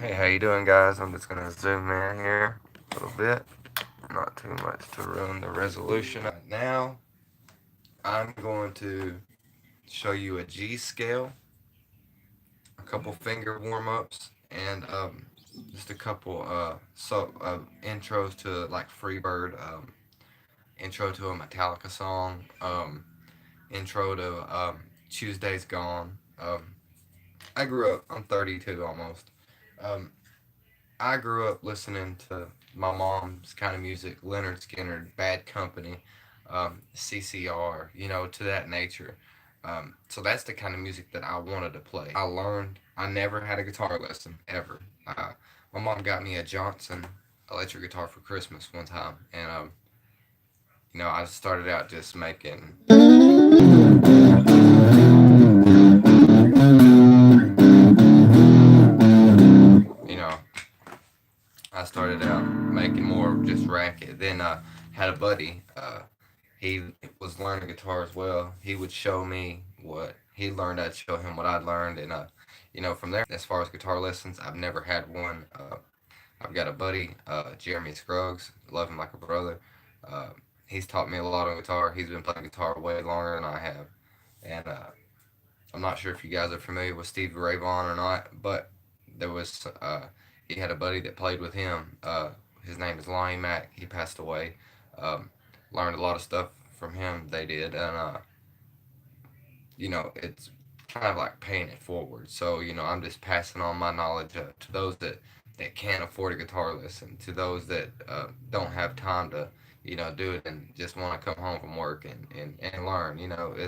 Hey, how you doing, guys? I'm just gonna zoom in here a little bit, not too much to ruin the resolution. Now, I'm going to show you a G scale, a couple finger warm-ups, and just a couple intros to like Freebird, intro to a Metallica song, intro to Tuesday's Gone. I grew up. I'm 32 almost. Um, I grew up listening to my mom's kind of music, Leonard Skinner, Bad Company, CCR, to that nature. So that's the kind of music that I wanted to play. I learned. I never had a guitar lesson ever. My mom got me a Johnson electric guitar for Christmas one time, and I started out just making. You know, I started out making more just racket. Then had a buddy. He was learning guitar as well. He would show me what he learned. I'd show him what I'd learned, and from there, as far as guitar lessons, I've never had one. I've got a buddy, Jeremy Scruggs. Love him like a brother. Uh, he's taught me a lot on guitar. He's been playing guitar way longer than I have, and I'm not sure if you guys are familiar with Steve Ray Vaughan or not, but there was he had a buddy that played with him. His name is Lonnie Mack. He passed away. Um, Learned a lot of stuff from him. They did, and it's kind of like paying it forward. So I'm just passing on my knowledge to those that can't afford a guitar lesson, to those that don't have time to do it and just want to come home from work and learn.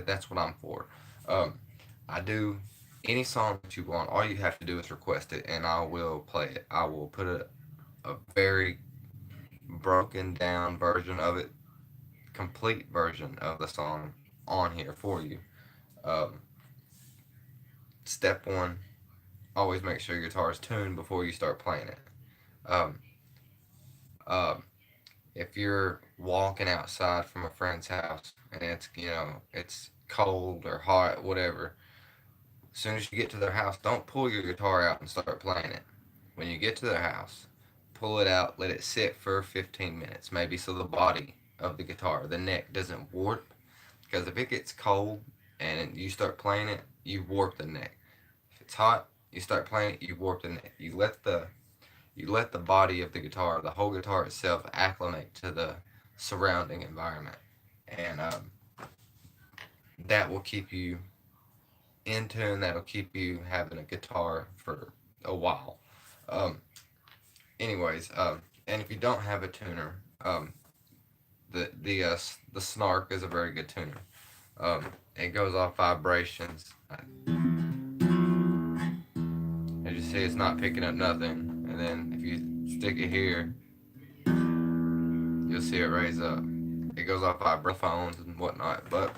That's what I'm for. Um, I do any song that you want. All you have to do is request it, and I will play it. I will put a very broken down version of it, complete version of the song on here for you. Um, Step one: always make sure your guitar is tuned before you start playing it. Um, um, if you're walking outside from a friend's house and it's cold or hot, whatever, as soon as you get to their house, don't pull your guitar out and start playing it. When you get to their house, pull it out, let it sit for 15 minutes, maybe, so the body of the guitar, the neck, doesn't warp. Because if it gets cold and you start playing it, you warp the neck. If it's hot, you start playing it, you warp the neck. You let the body of the guitar, the whole guitar itself, acclimate to the surrounding environment, and that will keep you in tune. That'll keep you having a guitar for a while. Um, Anyways, and if you don't have a tuner, the Snark is a very good tuner. It goes off vibrations. As you see, it's not picking up nothing. And then if you stick it here, you'll see it raise up. It goes off vibraphones and whatnot. But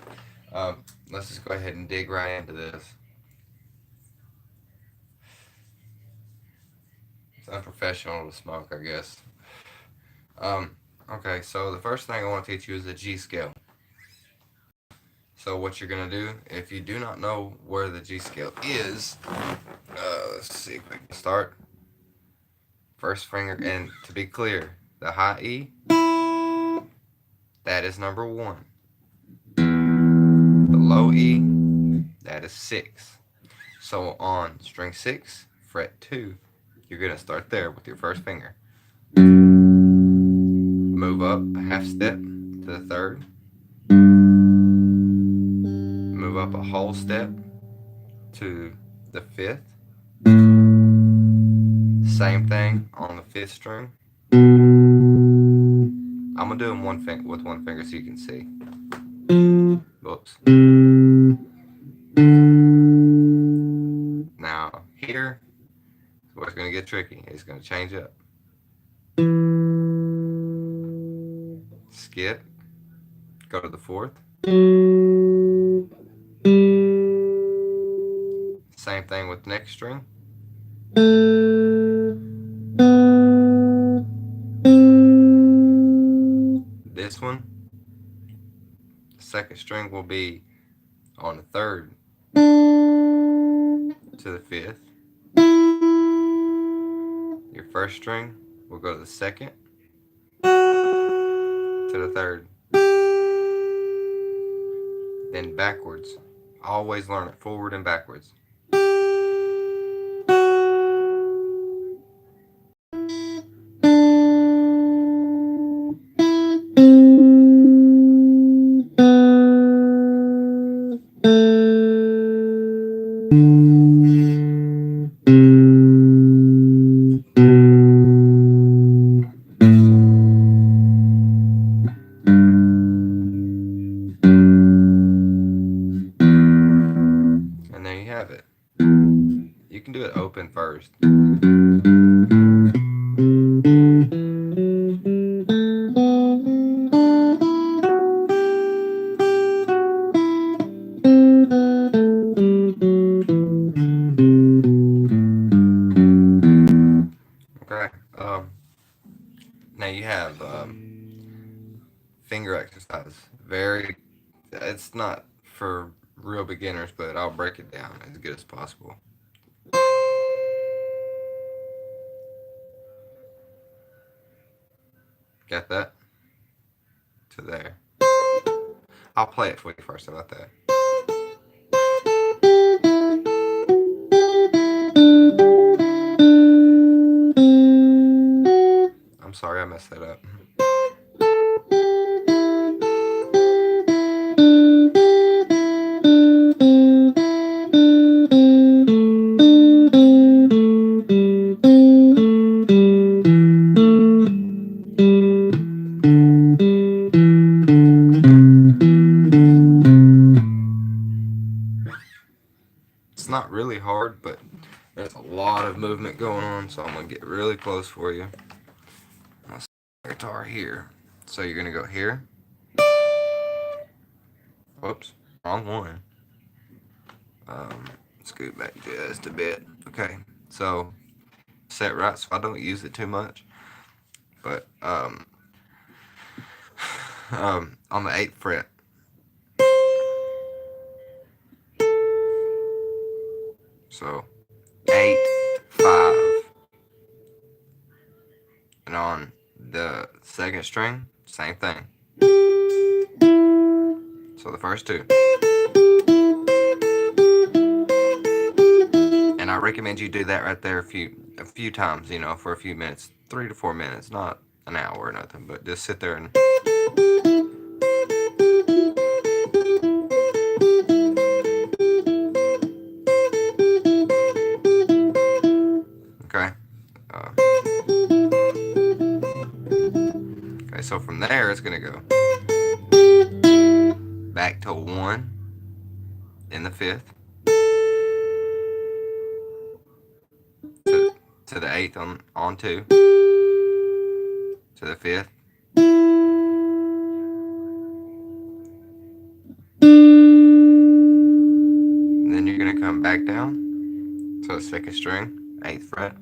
let's just go ahead and dig right into this. It's unprofessional to smoke, I guess. Um, okay, so the first thing I want to teach you is the G scale. So what you're gonna do, if you do not know where the G scale is, let's see if we can start. First finger, and to be clear, the high E, that is number one. The low E, that is 6. So on string 6, fret 2, you're gonna start there with your first finger. Move up a half step to the third. Move up a whole step to the fifth. Same thing on the fifth string. I'm gonna do them with one finger so you can see. Whoops. Now here is where it's gonna get tricky. It's gonna change up. Skip. Go to the fourth. Same thing with next string. This one, second string will be on the third to the fifth. first string, we'll go to the second, to the third, then backwards. Always learn it forward and backwards. And there you have it. You can do it open first. Okay. Now you have finger exercise. It's not for real beginners, but I'll break it down as good as possible. Got that? To there. I'll play it for you first. How about that? I'm sorry I messed that up. It's not really hard, but there's a lot of movement going on, so I'm going to get really close for you. I'll set the guitar here. So you're going to go here. Whoops, wrong one. Scoot back just a bit. Okay, so set right so I don't use it too much. But on the 8th fret. So 8, 5. And on the 2nd string, same thing. So the first 2. And I recommend you do that right there a few times, you know, for a few minutes, 3 to 4 minutes, not an hour or nothing, but just sit there and okay. Okay, so from there it's gonna go back to 1 in the 5th. To the 8th on 2, to the 5th, and then you're going to come back down to the 2nd string, 8th fret,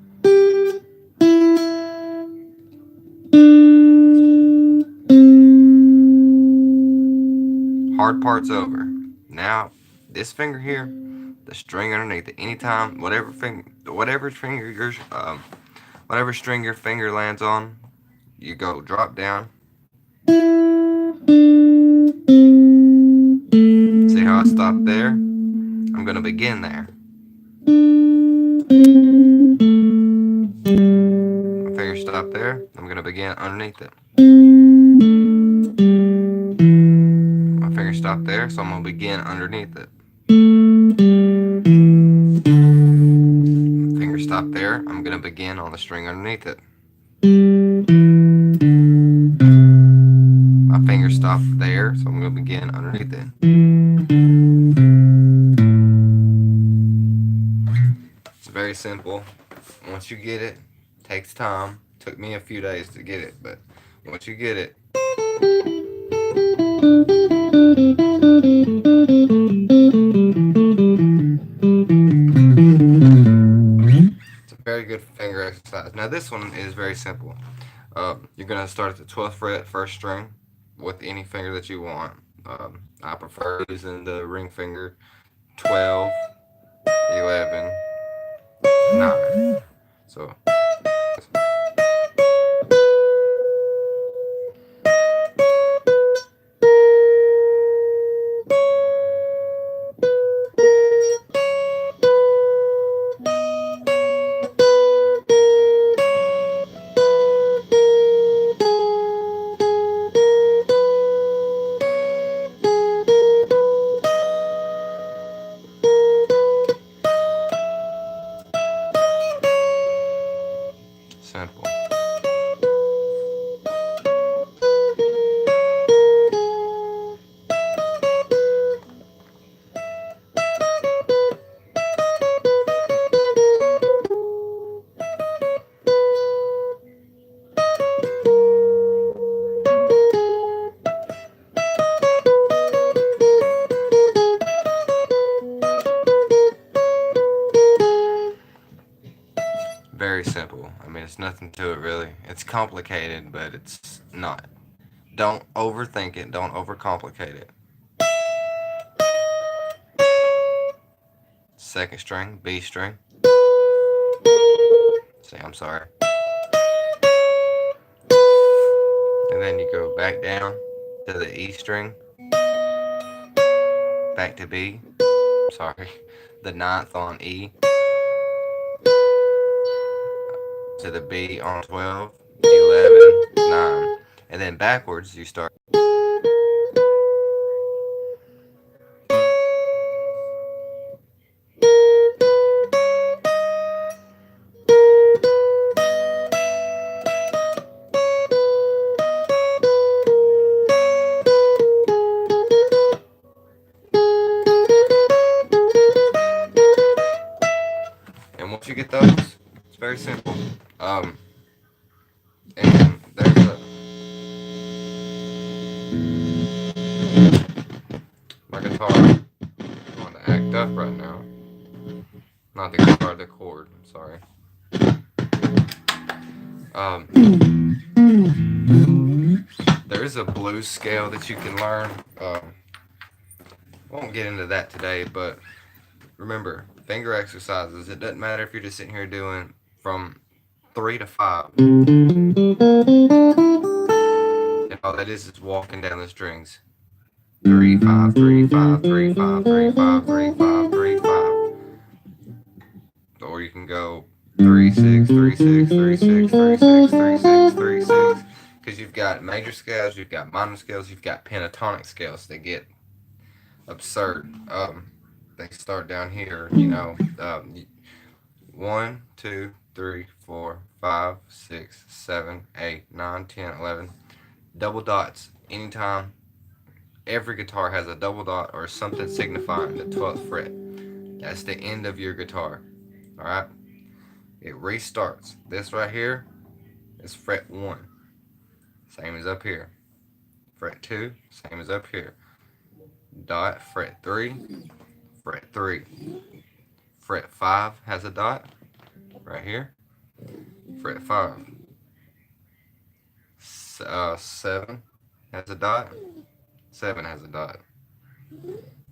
hard part's over. Now this finger here, the string underneath it, anytime, whatever string your finger lands on, you go drop down. See how I stopped there? I'm going to begin there. My finger stopped there. I'm going to begin underneath it. My finger stopped there, so I'm going to begin underneath it. Finger stop there, I'm going to begin on the string underneath it. My finger stopped there, so I'm going to begin underneath it. It's very simple. Once you get it, it takes time. It took me a few days to get it, but once you get it, it's a very good finger exercise. Now this one is very simple. You're going to start at the 12th fret, 1st string, with any finger that you want. I prefer using the ring finger. 12, 11, 9. So simple. Very simple. I mean, it's nothing to it really. It's complicated, but it's not. Don't overthink it. Don't overcomplicate it. Second string, B string. Say, I'm sorry. And then you go back down to the E string. Back to B. Sorry. The ninth on E. To the B on 12, 11, 9. And then backwards you start. And once you get those, it's very simple. And there's my guitar going to act up right now. Not the guitar, the chord. I'm sorry. There is a blues scale that you can learn. Won't get into that today, but remember, finger exercises. It doesn't matter if you're just sitting here doing from 3 to 5. And all that is walking down the strings. 3, 5, 3, 5, 3, 5, 3, 5, 3, 5, 3, 5. Or you can go 3, 6, 3, 6, 3, 6, 3, 6, 3, 6, 3, 6. Because you've got major scales, you've got minor scales, you've got pentatonic scales that get absurd. They start down here, 1, 2, 3, 4, 5, 6, 7, 8, 9, 10, 11. Double dots anytime. Every guitar has a double dot or something signifying the 12th fret. That's the end of your guitar. Alright? It restarts. This right here is fret 1. Same as up here. Fret 2, same as up here. Dot, fret 3, fret 3. Fret 5 has a dot right here. Fret 5. 7 has a dot. 7 has a dot.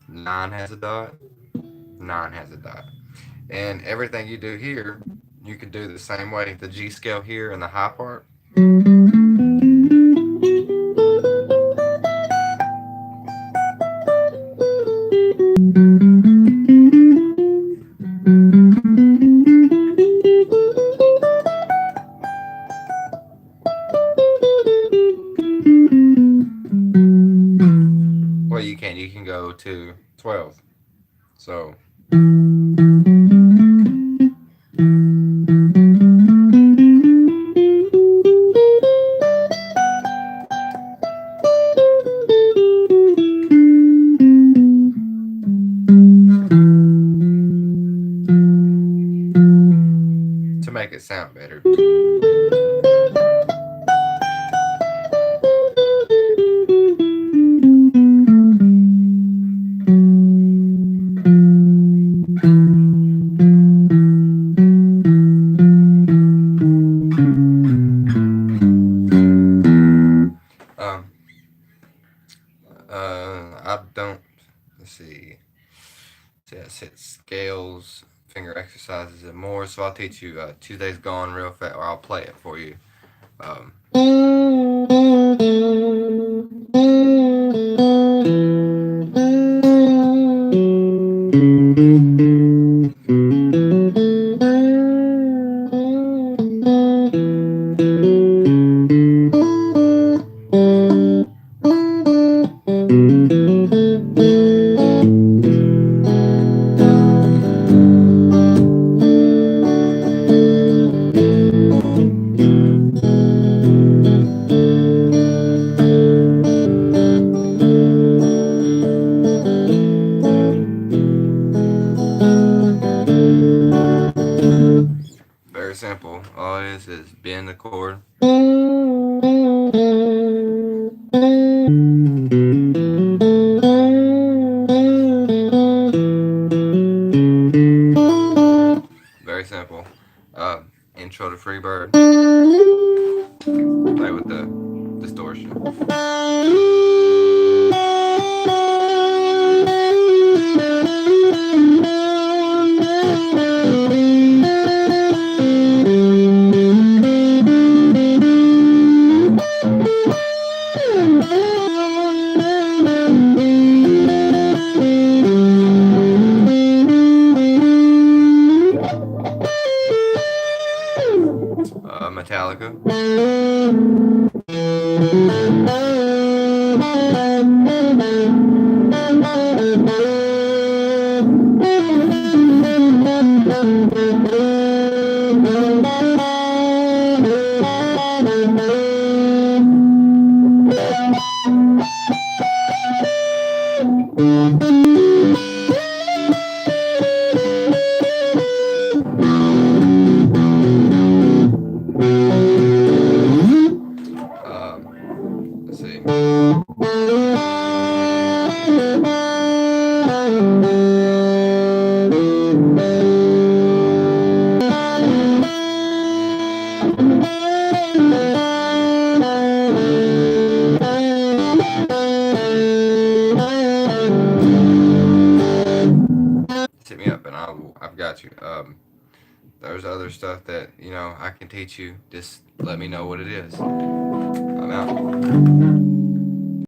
9 has a dot. 9 has a dot. And everything you do here, you can do the same way. The G scale here in the high part. Well, you can go to 12. So to make it sound better. I don't, let's see, I said scales, finger exercises, and more. So I'll teach you Tuesday's Gone real fast, or I'll play it for you. All it is bend the chord. Very simple. Intro to Freebird. Play with the distortion. Metallica. Let's see. Hit me up and I've got you. There's other stuff that, I can teach you. Just let me know what it is. I'm out.